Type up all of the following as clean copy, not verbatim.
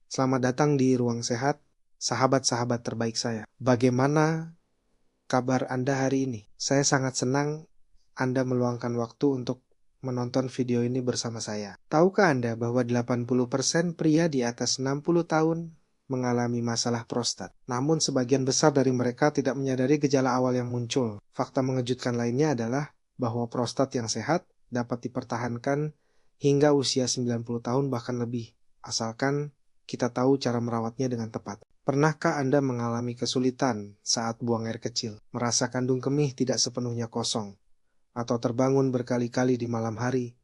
Selamat datang di Ruang Sehat, sahabat-sahabat terbaik saya. Bagaimana kabar Anda hari ini? Saya sangat senang Anda meluangkan waktu untuk menonton video ini bersama saya. Tahukah Anda bahwa 80% pria di atas 60 tahun mengalami masalah prostat? Namun sebagian besar dari mereka tidak menyadari gejala awal yang muncul. Fakta mengejutkan lainnya adalah bahwa prostat yang sehat dapat dipertahankan hingga usia 90 tahun bahkan lebih, asalkan kita tahu cara merawatnya dengan tepat. Pernahkah Anda mengalami kesulitan saat buang air kecil, merasa kandung kemih tidak sepenuhnya kosong, atau terbangun berkali-kali di malam hari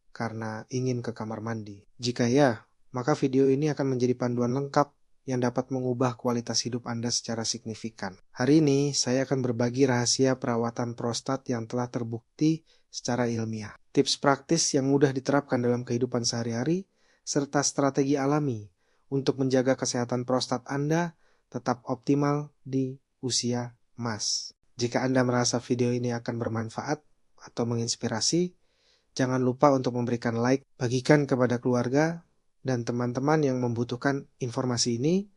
karena ingin ke kamar mandi? Jika ya, maka video ini akan menjadi panduan lengkap yang dapat mengubah kualitas hidup Anda secara signifikan. Hari ini, saya akan berbagi rahasia perawatan prostat yang telah terbukti secara ilmiah. Tips praktis yang mudah diterapkan dalam kehidupan sehari-hari, serta strategi alami untuk menjaga kesehatan prostat Anda tetap optimal di usia emas. Jika Anda merasa video ini akan bermanfaat atau menginspirasi, jangan lupa untuk memberikan like, bagikan kepada keluarga dan teman-teman yang membutuhkan informasi ini,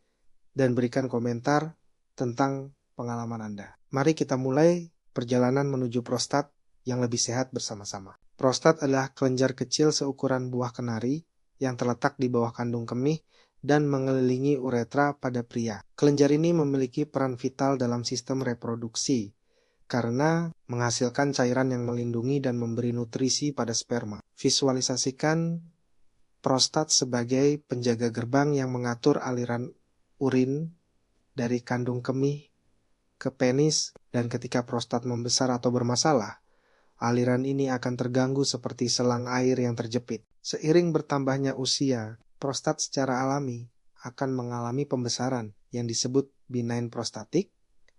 dan berikan komentar tentang pengalaman Anda. Mari kita mulai perjalanan menuju prostat yang lebih sehat bersama-sama. Prostat adalah kelenjar kecil seukuran buah kenari yang terletak di bawah kandung kemih dan mengelilingi uretra pada pria. Kelenjar ini memiliki peran vital dalam sistem reproduksi karena menghasilkan cairan yang melindungi dan memberi nutrisi pada sperma. Visualisasikan prostat sebagai penjaga gerbang yang mengatur aliran urin dari kandung kemih ke penis, dan ketika prostat membesar atau bermasalah, aliran ini akan terganggu seperti selang air yang terjepit. Seiring bertambahnya usia, prostat secara alami akan mengalami pembesaran yang disebut benign prostatic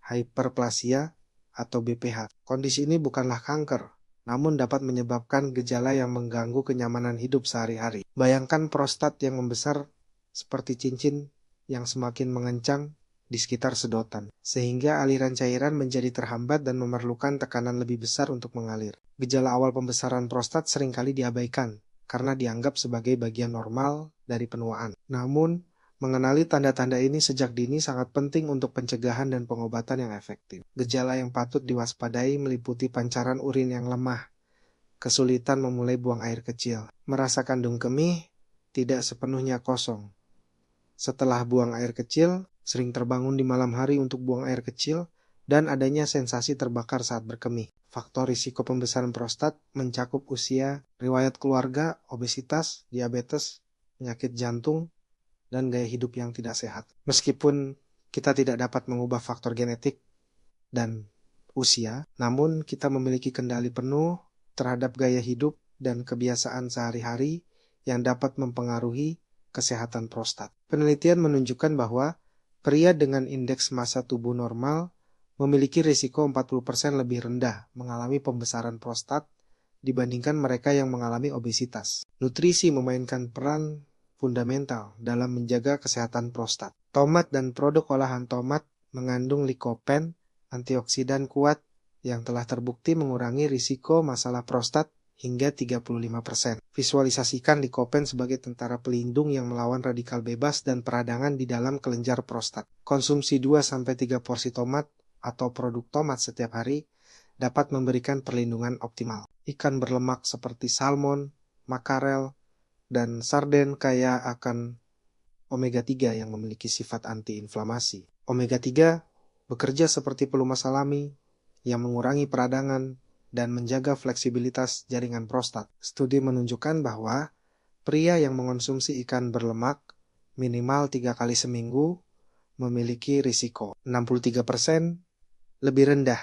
hyperplasia atau BPH. Kondisi ini bukanlah kanker, namun dapat menyebabkan gejala yang mengganggu kenyamanan hidup sehari-hari. Bayangkan prostat yang membesar seperti cincin yang semakin mengencang di sekitar sedotan, sehingga aliran cairan menjadi terhambat dan memerlukan tekanan lebih besar untuk mengalir. Gejala awal pembesaran prostat seringkali diabaikan karena dianggap sebagai bagian normal dari penuaan. Namun, mengenali tanda-tanda ini sejak dini sangat penting untuk pencegahan dan pengobatan yang efektif. Gejala yang patut diwaspadai meliputi pancaran urin yang lemah, kesulitan memulai buang air kecil, merasa kandung kemih tidak sepenuhnya kosong setelah buang air kecil, sering terbangun di malam hari untuk buang air kecil, dan adanya sensasi terbakar saat berkemih. Faktor risiko pembesaran prostat mencakup usia, riwayat keluarga, obesitas, diabetes, penyakit jantung, dan gaya hidup yang tidak sehat. Meskipun kita tidak dapat mengubah faktor genetik dan usia, namun kita memiliki kendali penuh terhadap gaya hidup dan kebiasaan sehari-hari yang dapat mempengaruhi kesehatan prostat. Penelitian menunjukkan bahwa pria dengan indeks massa tubuh normal memiliki risiko 40% lebih rendah mengalami pembesaran prostat dibandingkan mereka yang mengalami obesitas. Nutrisi memainkan peran fundamental dalam menjaga kesehatan prostat. Tomat dan produk olahan tomat mengandung likopen, antioksidan kuat yang telah terbukti mengurangi risiko masalah prostat hingga 35%. Visualisasikan likopen sebagai tentara pelindung yang melawan radikal bebas dan peradangan di dalam kelenjar prostat. Konsumsi 2-3 porsi tomat atau produk tomat setiap hari dapat memberikan perlindungan optimal. Ikan berlemak seperti salmon, makarel, dan sarden kaya akan omega 3 yang memiliki sifat antiinflamasi. Omega 3 bekerja seperti pelumas alami yang mengurangi peradangan dan menjaga fleksibilitas jaringan prostat. Studi menunjukkan bahwa pria yang mengonsumsi ikan berlemak minimal 3 kali seminggu memiliki risiko 63% lebih rendah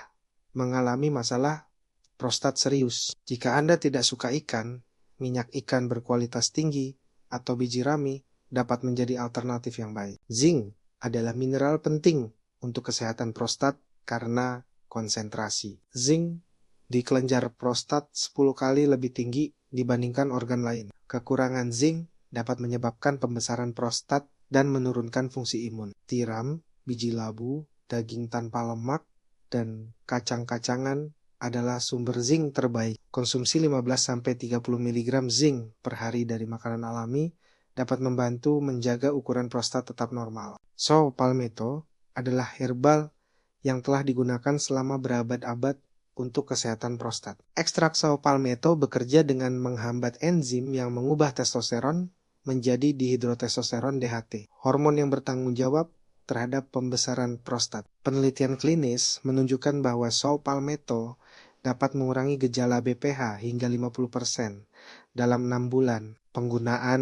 mengalami masalah prostat serius. Jika Anda tidak suka ikan, minyak ikan berkualitas tinggi atau biji rami dapat menjadi alternatif yang baik. Zinc adalah mineral penting untuk kesehatan prostat karena konsentrasi. Zinc di kelenjar prostat 10 kali lebih tinggi dibandingkan organ lain. Kekurangan zinc dapat menyebabkan pembesaran prostat dan menurunkan fungsi imun. Tiram, biji labu, daging tanpa lemak, dan kacang-kacangan adalah sumber zinc terbaik. Konsumsi 15-30 mg zinc per hari dari makanan alami dapat membantu menjaga ukuran prostat tetap normal. Saw palmetto adalah herbal yang telah digunakan selama berabad-abad untuk kesehatan prostat. Ekstrak saw palmetto bekerja dengan menghambat enzim yang mengubah testosteron menjadi dihidrotestosteron DHT, hormon yang bertanggung jawab terhadap pembesaran prostat. Penelitian klinis menunjukkan bahwa saw palmetto dapat mengurangi gejala BPH hingga 50% dalam 6 bulan. Penggunaan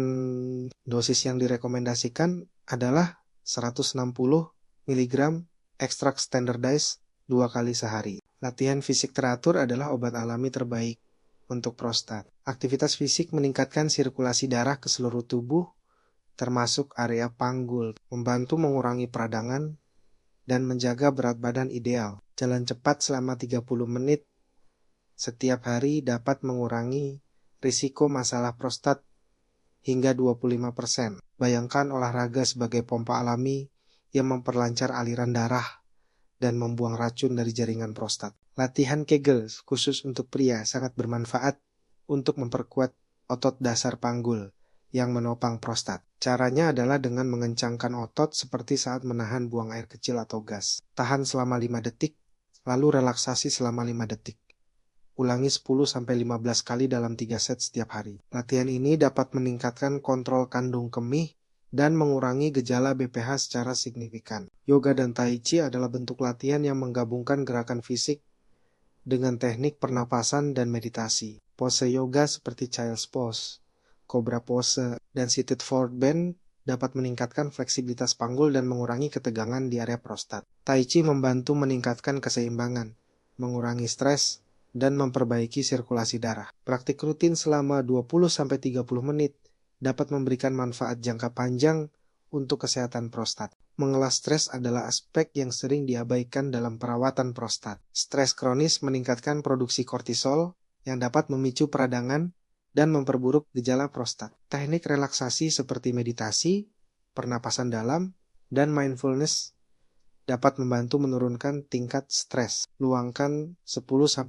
dosis yang direkomendasikan adalah 160 mg ekstrak standardized 2 kali sehari. Latihan fisik teratur adalah obat alami terbaik untuk prostat. Aktivitas fisik meningkatkan sirkulasi darah ke seluruh tubuh, termasuk area panggul, membantu mengurangi peradangan dan menjaga berat badan ideal. Jalan cepat selama 30 menit setiap hari dapat mengurangi risiko masalah prostat hingga 25%. Bayangkan olahraga sebagai pompa alami yang memperlancar aliran darah dan membuang racun dari jaringan prostat. Latihan Kegel khusus untuk pria sangat bermanfaat untuk memperkuat otot dasar panggul yang menopang prostat. Caranya adalah dengan mengencangkan otot seperti saat menahan buang air kecil atau gas. Tahan selama 5 detik, lalu relaksasi selama 5 detik. Ulangi 10-15 kali dalam 3 set setiap hari. Latihan ini dapat meningkatkan kontrol kandung kemih dan mengurangi gejala BPH secara signifikan. Yoga dan Tai Chi adalah bentuk latihan yang menggabungkan gerakan fisik dengan teknik pernapasan dan meditasi. Pose yoga seperti Child's Pose, Cobra Pose, dan Seated Forward Bend dapat meningkatkan fleksibilitas panggul dan mengurangi ketegangan di area prostat. Tai Chi membantu meningkatkan keseimbangan, mengurangi stres, dan memperbaiki sirkulasi darah. Praktik rutin selama 20-30 menit dapat memberikan manfaat jangka panjang untuk kesehatan prostat. Mengelola stres adalah aspek yang sering diabaikan dalam perawatan prostat. Stres kronis meningkatkan produksi kortisol yang dapat memicu peradangan dan memperburuk gejala prostat. Teknik relaksasi seperti meditasi, pernapasan dalam, dan mindfulness dapat membantu menurunkan tingkat stres. Luangkan 10-15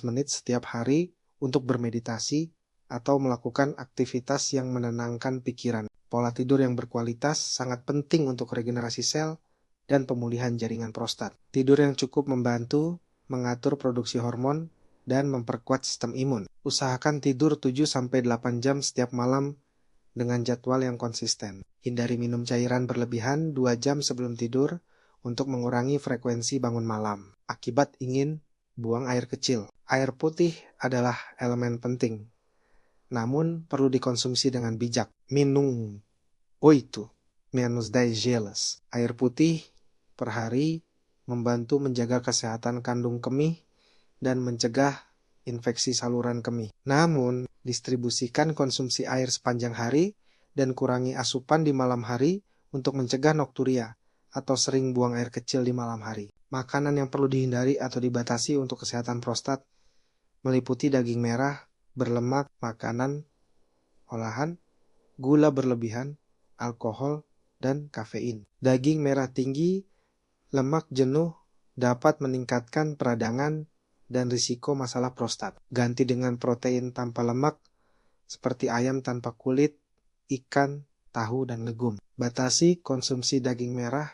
menit setiap hari untuk bermeditasi atau melakukan aktivitas yang menenangkan pikiran. Pola tidur yang berkualitas sangat penting untuk regenerasi sel dan pemulihan jaringan prostat. Tidur yang cukup membantu mengatur produksi hormon dan memperkuat sistem imun. Usahakan tidur 7-8 jam setiap malam dengan jadwal yang konsisten. Hindari minum cairan berlebihan 2 jam sebelum tidur untuk mengurangi frekuensi bangun malam. Akibat ingin buang air kecil. Air putih adalah elemen penting, namun perlu dikonsumsi dengan bijak. Minum 8 menos 10 gelas air putih per hari membantu menjaga kesehatan kandung kemih dan mencegah infeksi saluran kemih. Namun, distribusikan konsumsi air sepanjang hari dan kurangi asupan di malam hari untuk mencegah nokturia atau sering buang air kecil di malam hari. Makanan yang perlu dihindari atau dibatasi untuk kesehatan prostat meliputi daging merah, berlemak, makanan olahan, gula berlebihan, alkohol, dan kafein. Daging merah tinggi, lemak jenuh dapat meningkatkan peradangan dan risiko masalah prostat. Ganti dengan protein tanpa lemak seperti ayam tanpa kulit, ikan, tahu, dan legum. Batasi konsumsi daging merah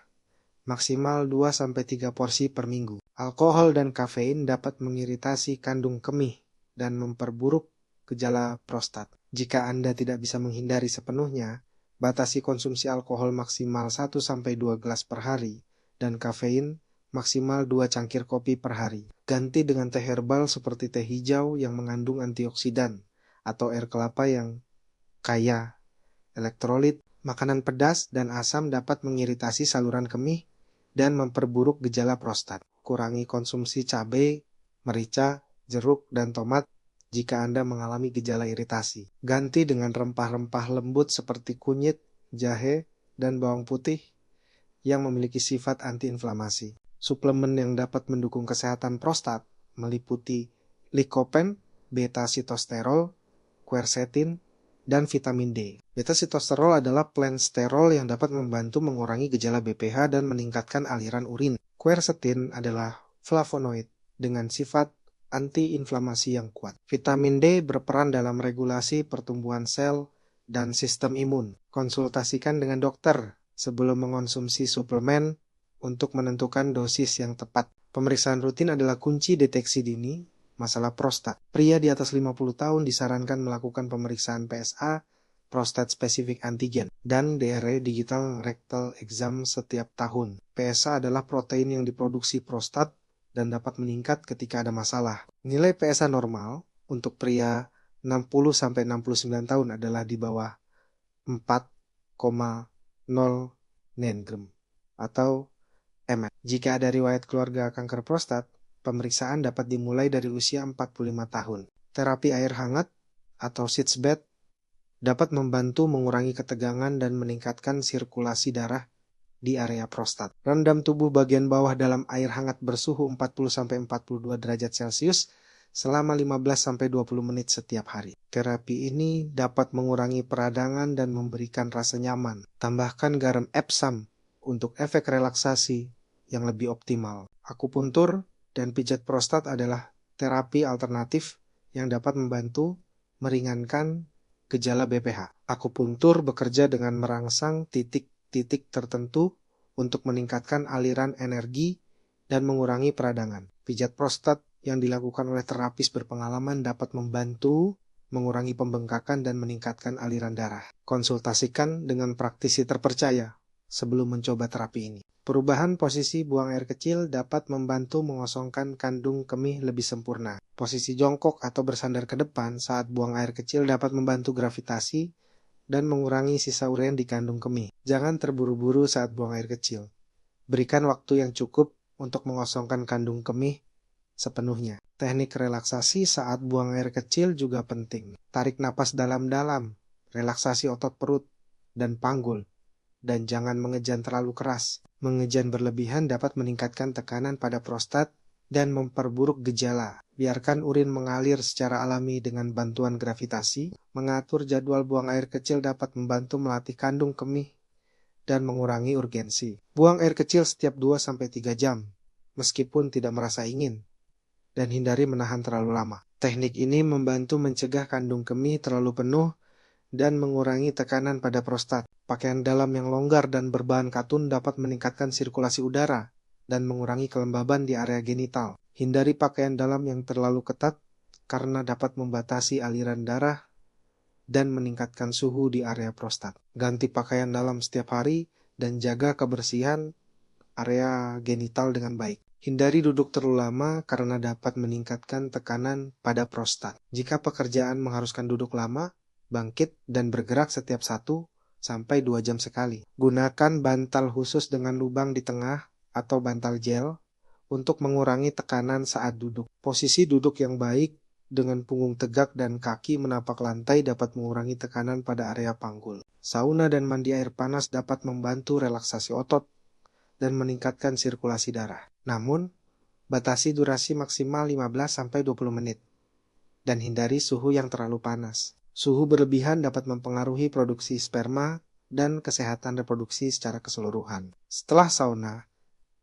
maksimal 2-3 porsi per minggu. Alkohol dan kafein dapat mengiritasi kandung kemih dan memperburuk gejala prostat. Jika Anda tidak bisa menghindari sepenuhnya, batasi konsumsi alkohol maksimal 1-2 gelas per hari dan kafein maksimal 2 cangkir kopi per hari. Ganti dengan teh herbal seperti teh hijau yang mengandung antioksidan atau air kelapa yang kaya elektrolit. Makanan pedas dan asam dapat mengiritasi saluran kemih dan memperburuk gejala prostat. Kurangi konsumsi cabai, merica, jeruk, dan tomat jika Anda mengalami gejala iritasi. Ganti dengan rempah-rempah lembut seperti kunyit, jahe, dan bawang putih yang memiliki sifat antiinflamasi. Suplemen yang dapat mendukung kesehatan prostat meliputi lycopene, beta-sitosterol, quercetin, dan vitamin D. Beta-sitosterol adalah plant sterol yang dapat membantu mengurangi gejala BPH dan meningkatkan aliran urin. Quercetin adalah flavonoid dengan sifat antiinflamasi yang kuat. Vitamin D berperan dalam regulasi pertumbuhan sel dan sistem imun. Konsultasikan dengan dokter sebelum mengonsumsi suplemen untuk menentukan dosis yang tepat. Pemeriksaan rutin adalah kunci deteksi dini masalah prostat. Pria di atas 50 tahun disarankan melakukan pemeriksaan PSA, prostat spesifik antigen, dan DRE digital rectal exam setiap tahun. PSA adalah protein yang diproduksi prostat dan dapat meningkat ketika ada masalah. Nilai PSA normal untuk pria 60-69 tahun adalah di bawah 4,0 nangram atau ml. Jika ada riwayat keluarga kanker prostat, pemeriksaan dapat dimulai dari usia 45 tahun. Terapi air hangat atau sitz bath dapat membantu mengurangi ketegangan dan meningkatkan sirkulasi darah di area prostat. Rendam tubuh bagian bawah dalam air hangat bersuhu 40-42 derajat Celcius selama 15-20 menit setiap hari. Terapi ini dapat mengurangi peradangan dan memberikan rasa nyaman. Tambahkan garam Epsom untuk efek relaksasi yang lebih optimal. Akupuntur dan pijat prostat adalah terapi alternatif yang dapat membantu meringankan gejala BPH. Akupuntur bekerja dengan merangsang titik-titik tertentu untuk meningkatkan aliran energi dan mengurangi peradangan. Pijat prostat yang dilakukan oleh terapis berpengalaman dapat membantu mengurangi pembengkakan dan meningkatkan aliran darah. Konsultasikan dengan praktisi terpercaya sebelum mencoba terapi ini. Perubahan posisi buang air kecil dapat membantu mengosongkan kandung kemih lebih sempurna. Posisi jongkok atau bersandar ke depan saat buang air kecil dapat membantu gravitasi dan mengurangi sisa urean di kandung kemih. Jangan terburu-buru saat buang air kecil. Berikan waktu yang cukup untuk mengosongkan kandung kemih sepenuhnya. Teknik relaksasi saat buang air kecil juga penting. Tarik napas dalam-dalam, relaksasi otot perut dan panggul, dan jangan mengejan terlalu keras. Mengejan berlebihan dapat meningkatkan tekanan pada prostat dan memperburuk gejala. Biarkan urin mengalir secara alami dengan bantuan gravitasi. Mengatur jadwal buang air kecil dapat membantu melatih kandung kemih dan mengurangi urgensi. Buang air kecil setiap 2-3 jam, meskipun tidak merasa ingin, dan hindari menahan terlalu lama. Teknik ini membantu mencegah kandung kemih terlalu penuh dan mengurangi tekanan pada prostat. Pakaian dalam yang longgar dan berbahan katun dapat meningkatkan sirkulasi udara dan mengurangi kelembaban di area genital. Hindari pakaian dalam yang terlalu ketat karena dapat membatasi aliran darah dan meningkatkan suhu di area prostat. Ganti pakaian dalam setiap hari dan jaga kebersihan area genital dengan baik. Hindari duduk terlalu lama karena dapat meningkatkan tekanan pada prostat. Jika pekerjaan mengharuskan duduk lama, bangkit dan bergerak setiap 1-2 jam sekali. Gunakan bantal khusus dengan lubang di tengah atau bantal gel untuk mengurangi tekanan saat duduk. Posisi duduk yang baik dengan punggung tegak dan kaki menapak lantai dapat mengurangi tekanan pada area panggul. Sauna dan mandi air panas dapat membantu relaksasi otot dan meningkatkan sirkulasi darah. Namun, batasi durasi maksimal 15-20 menit dan hindari suhu yang terlalu panas. Suhu berlebihan dapat mempengaruhi produksi sperma dan kesehatan reproduksi secara keseluruhan. Setelah sauna,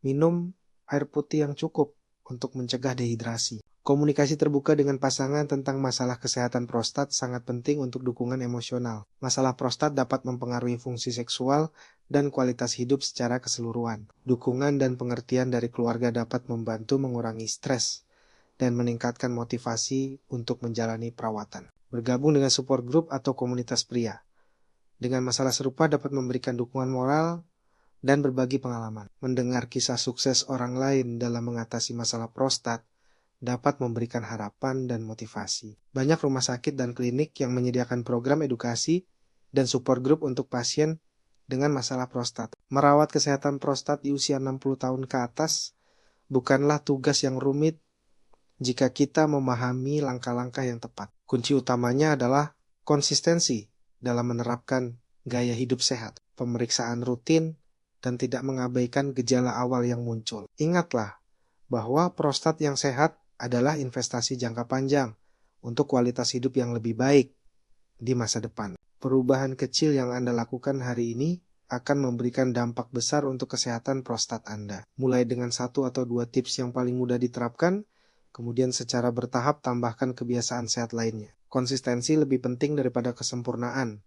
minum air putih yang cukup untuk mencegah dehidrasi. Komunikasi terbuka dengan pasangan tentang masalah kesehatan prostat sangat penting untuk dukungan emosional. Masalah prostat dapat mempengaruhi fungsi seksual dan kualitas hidup secara keseluruhan. Dukungan dan pengertian dari keluarga dapat membantu mengurangi stres dan meningkatkan motivasi untuk menjalani perawatan. Bergabung dengan support group atau komunitas pria dengan masalah serupa dapat memberikan dukungan moral dan berbagi pengalaman. Mendengar kisah sukses orang lain dalam mengatasi masalah prostat dapat memberikan harapan dan motivasi. Banyak rumah sakit dan klinik yang menyediakan program edukasi dan support group untuk pasien dengan masalah prostat. Merawat kesehatan prostat di usia 60 tahun ke atas bukanlah tugas yang rumit jika kita memahami langkah-langkah yang tepat. Kunci utamanya adalah konsistensi dalam menerapkan gaya hidup sehat, pemeriksaan rutin, dan tidak mengabaikan gejala awal yang muncul. Ingatlah bahwa prostat yang sehat adalah investasi jangka panjang untuk kualitas hidup yang lebih baik di masa depan. Perubahan kecil yang Anda lakukan hari ini akan memberikan dampak besar untuk kesehatan prostat Anda. Mulai dengan 1 atau 2 tips yang paling mudah diterapkan, kemudian secara bertahap tambahkan kebiasaan sehat lainnya. Konsistensi lebih penting daripada kesempurnaan,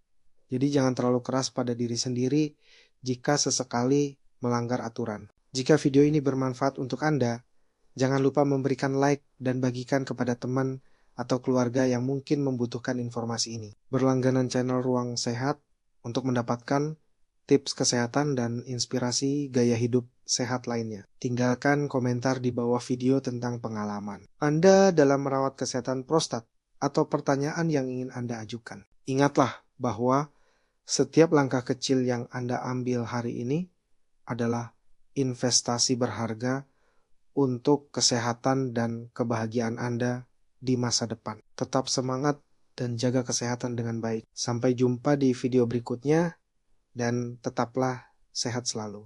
Jadi jangan terlalu keras pada diri sendiri jika sesekali melanggar aturan. Jika video ini bermanfaat untuk Anda, jangan lupa memberikan like dan bagikan kepada teman atau keluarga yang mungkin membutuhkan informasi ini. Berlangganan channel Ruang Sehat untuk mendapatkan tips kesehatan dan inspirasi gaya hidup sehat lainnya. Tinggalkan komentar di bawah video tentang pengalaman Anda dalam merawat kesehatan prostat atau pertanyaan yang ingin Anda ajukan. Ingatlah bahwa setiap langkah kecil yang Anda ambil hari ini adalah investasi berharga untuk kesehatan dan kebahagiaan Anda di masa depan. Tetap semangat dan jaga kesehatan dengan baik. Sampai jumpa di video berikutnya dan tetaplah sehat selalu.